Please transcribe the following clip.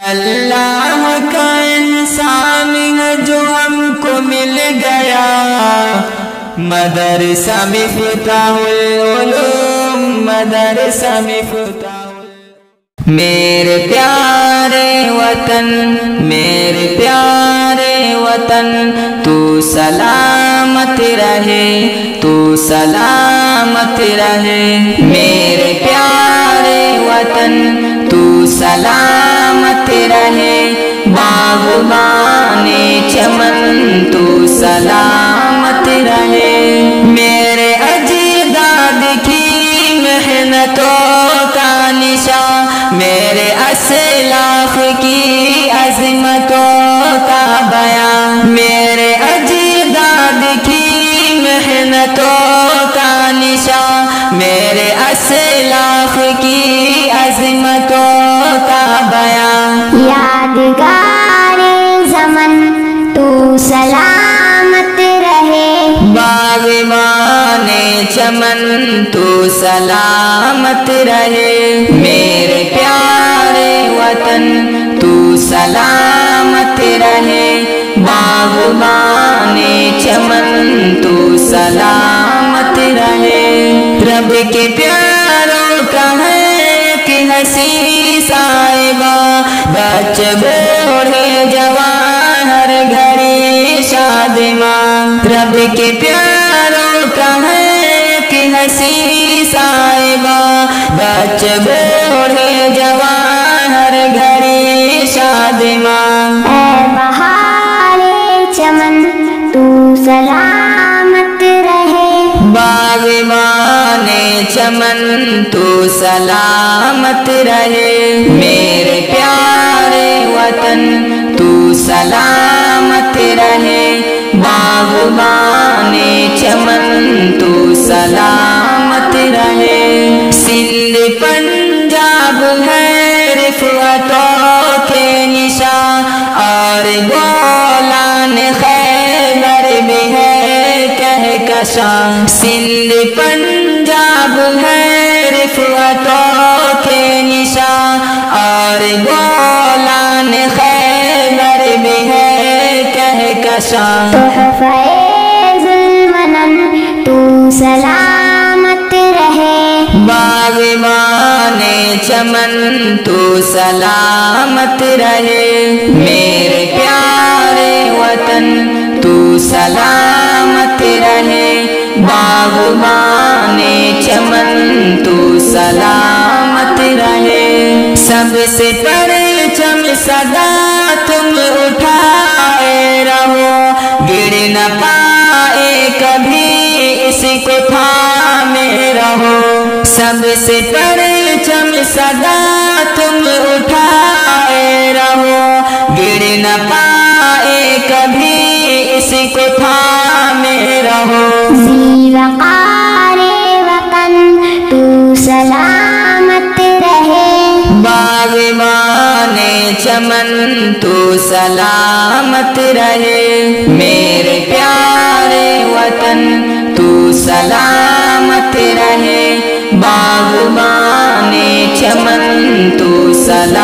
اللہ کا انسان ہے جو ہم کو مل گیا، مدرسہ مفتاح العلوم، مدرسہ مفتاح العلوم۔ میرے پیارے وطن، میرے پیارے وطن، تو سلامت رہے، تو سلامت رہے۔ میرے پیارے وطن، تو سلامت رہے۔ باغبان چمن، تو سلامت رہے۔ میرے اجداد کی محنتوں کا نشان، میرے اسلاف کی عظمتوں کا بیان، میرے اجداد کی محنتوں کا نشان، میرے اسلاف کی عظمتوں کا بیان۔ یادگار زمن، تو سلامت رہے۔ باغبان چمن، تو سلامت رہے۔ میرے پیارے وطن، تو سلامت رہے۔ باغبان چمن، تو سلامت رہے۔ رب کے پیاروں کا ہے کہ ہنسی صاحبہ، بچے بوڑھے جوان ہر گھڑی شادماں۔ رب کے پیاروں کا ہے کہ ہنسی صاحبہ، بچے بوڑھے جوان ہر گھڑی شادماں۔ اے بہار چمن، تو سلامت رہے۔ باغبان چمن، تو سلامت رہے۔ میرے پیارے وطن، تو سلامت رہے۔ باغبان چمن، تو سلامت رہے۔ سندھ پنجاب ہے رفعتوں کے نشان، اور گولان خیبر بھی ہے کہکشاں۔ سندھ پنجاب ہے رفعتوں کے نشان، اور گولان خیبر بھی ہے کہکشاں۔ تحفہ ذوالمنن، تو سلامت رہے۔ باغبان چمن، تو سلامت رہے۔ میرے پیارے وطن، تو سلامت رہے۔ باغبان چمن، تو سلامت رہے۔ سب سے پرچم صدا تم اٹھائے رہو، گر نہ پائے کبھی اس کو تھامے رہو۔ سب سے پرچم صدا تم اٹھائے رہو، گر نہ پائے کبھی اس کو تھامے رہو۔ ذی وقار وطن، تو سلامت رہے۔ باغبان چمن، تو سلامت رہے۔ میرے پیارے وطن، تو سلامت رہے۔ باغبان چمن، تو سلامت